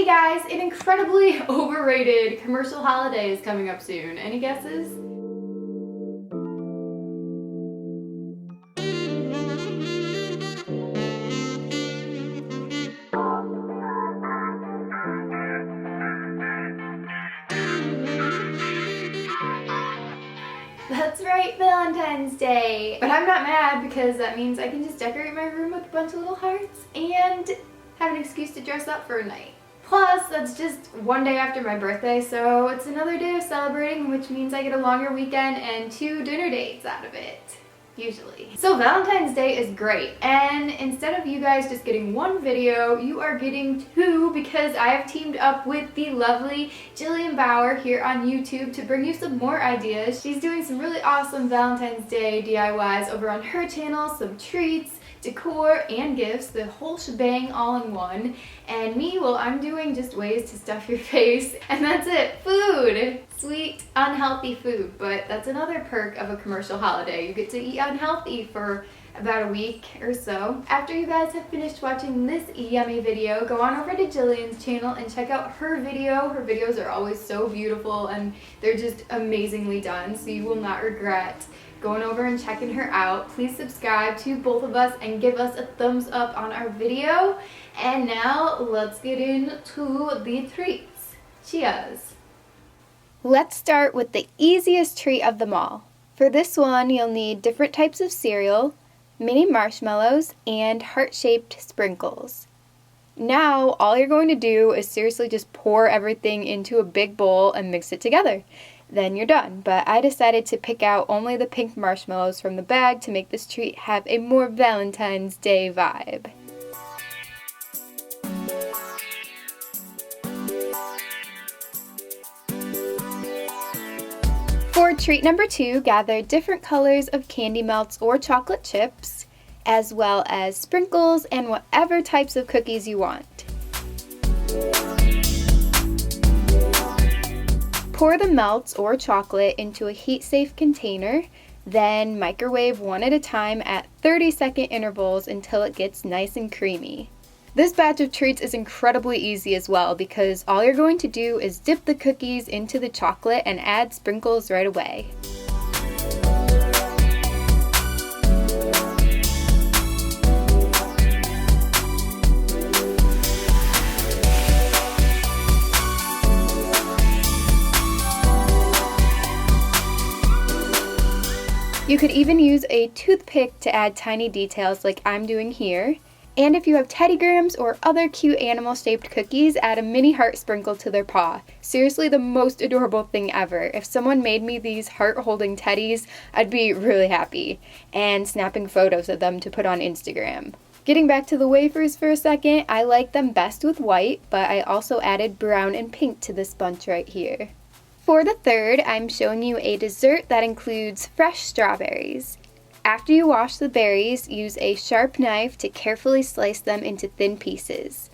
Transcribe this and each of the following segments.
Hey guys, an incredibly overrated commercial holiday is coming up soon. Any guesses? That's right, Valentine's Day! But I'm not mad because that means I can just decorate my room with a bunch of little hearts and have an excuse to dress up for a night. Plus, that's just one day after my birthday, so it's another day of celebrating, which means I get a longer weekend and 2 dinner dates out of it. Usually. So Valentine's Day is great, and instead of you guys just getting 1 video, you are getting 2 because I have teamed up with the lovely Jillian Bauer here on YouTube to bring you some more ideas. She's doing some really awesome Valentine's Day DIYs over on her channel, some treats, decor, and gifts, the whole shebang all in one. And me, well, I'm doing just ways to stuff your face, and that's it. Food! Sweet, unhealthy food, but that's another perk of a commercial holiday. You get to eat unhealthy for about a week or so. After you guys have finished watching this yummy video, go on over to Jillian's channel and check out her video. Her videos are always so beautiful and they're just amazingly done, so you will not regret going over and checking her out. Please subscribe to both of us and give us a thumbs up on our video. And now let's get into the treats. Cheers! Let's start with the easiest treat of them all. For this one, you'll need different types of cereal, mini marshmallows, and heart-shaped sprinkles. Now, all you're going to do is seriously just pour everything into a big bowl and mix it together. Then you're done, but I decided to pick out only the pink marshmallows from the bag to make this treat have a more Valentine's Day vibe. For treat number 2, gather different colors of candy melts or chocolate chips, as well as sprinkles and whatever types of cookies you want. Pour the melts or chocolate into a heat-safe container, then microwave one at a time at 30-second intervals until it gets nice and creamy. This batch of treats is incredibly easy as well because all you're going to do is dip the cookies into the chocolate and add sprinkles right away. You could even use a toothpick to add tiny details like I'm doing here. And if you have teddygrams or other cute animal-shaped cookies, add a mini heart sprinkle to their paw. Seriously, the most adorable thing ever. If someone made me these heart-holding teddies, I'd be really happy. And snapping photos of them to put on Instagram. Getting back to the wafers for a second, I like them best with white, but I also added brown and pink to this bunch right here. For the third, I'm showing you a dessert that includes fresh strawberries. After you wash the berries, use a sharp knife to carefully slice them into thin pieces.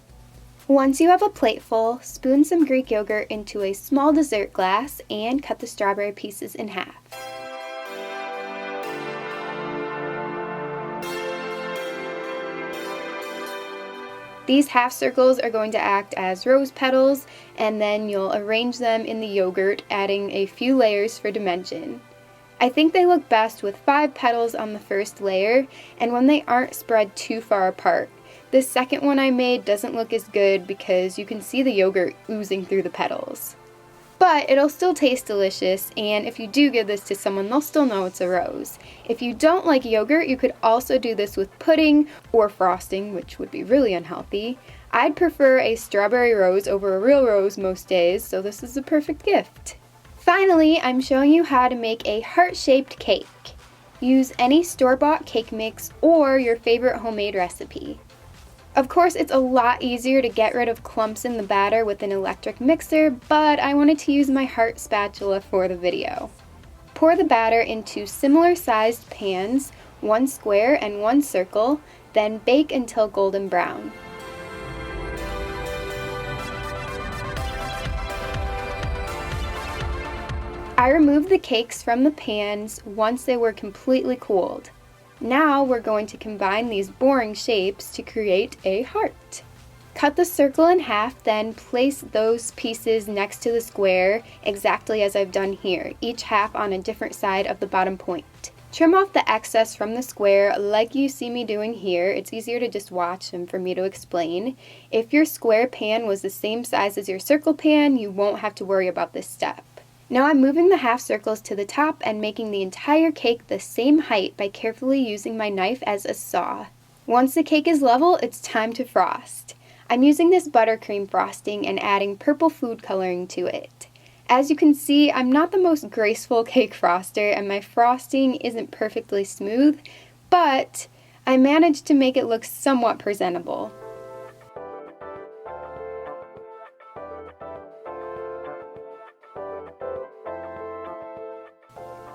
Once you have a plate full, spoon some Greek yogurt into a small dessert glass and cut the strawberry pieces in half. These half circles are going to act as rose petals, and then you'll arrange them in the yogurt, adding a few layers for dimension. I think they look best with 5 petals on the first layer, and when they aren't spread too far apart. This second one I made doesn't look as good because you can see the yogurt oozing through the petals. But it'll still taste delicious, and if you do give this to someone, they'll still know it's a rose. If you don't like yogurt, you could also do this with pudding or frosting, which would be really unhealthy. I'd prefer a strawberry rose over a real rose most days, so this is a perfect gift. Finally, I'm showing you how to make a heart-shaped cake. Use any store-bought cake mix or your favorite homemade recipe. Of course, it's a lot easier to get rid of clumps in the batter with an electric mixer, but I wanted to use my heart spatula for the video. Pour the batter into similar sized pans, one square and one circle, then bake until golden brown. I removed the cakes from the pans once they were completely cooled. Now we're going to combine these boring shapes to create a heart. Cut the circle in half, then place those pieces next to the square exactly as I've done here, each half on a different side of the bottom point. Trim off the excess from the square like you see me doing here. It's easier to just watch than for me to explain. If your square pan was the same size as your circle pan, you won't have to worry about this step. Now I'm moving the half circles to the top and making the entire cake the same height by carefully using my knife as a saw. Once the cake is level, it's time to frost. I'm using this buttercream frosting and adding purple food coloring to it. As you can see, I'm not the most graceful cake froster and my frosting isn't perfectly smooth, but I managed to make it look somewhat presentable.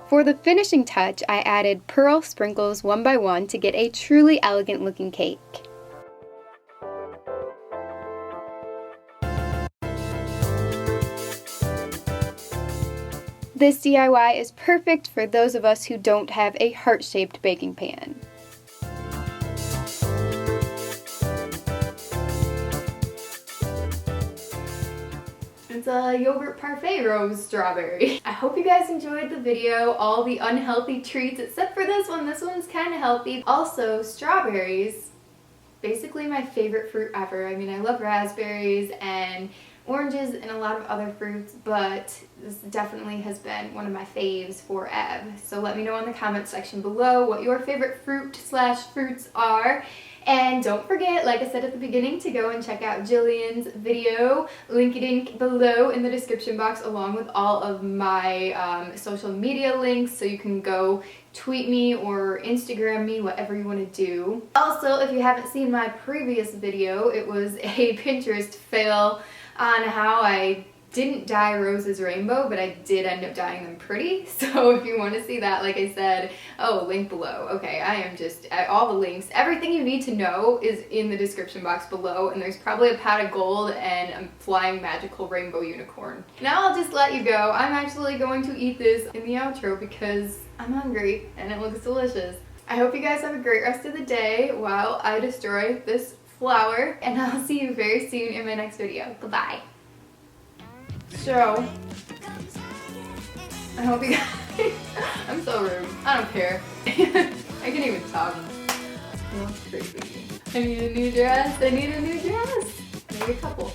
For the finishing touch, I added pearl sprinkles one by one to get a truly elegant looking cake. This DIY is perfect for those of us who don't have a heart-shaped baking pan. It's a yogurt parfait rose strawberry. I hope you guys enjoyed the video, all the unhealthy treats except for this one. This one's kind of healthy. Also, strawberries, basically my favorite fruit ever. I mean, I love raspberries and oranges and a lot of other fruits, but this definitely has been one of my faves for Ev. So let me know in the comment section below what your favorite fruits are. And don't forget, like I said at the beginning, to go and check out Jillian's video. Link it in below in the description box along with all of my social media links, so you can go tweet me or Instagram me, whatever you want to do. Also, if you haven't seen my previous video, it was a Pinterest fail on how I didn't dye roses rainbow, but I did end up dyeing them pretty. So if you want to see that, like I said, link below. Okay, I am just, all the links, everything you need to know is in the description box below, and there's probably a pot of gold and a flying magical rainbow unicorn. Now I'll just let you go. I'm actually going to eat this in the outro because I'm hungry and it looks delicious. I hope you guys have a great rest of the day while I destroy this flour, and I'll see you very soon in my next video. Goodbye. So, I hope you guys, I'm so rude. I don't care. I can't even talk. That's crazy. I need a new dress. I need a new dress. Maybe a couple.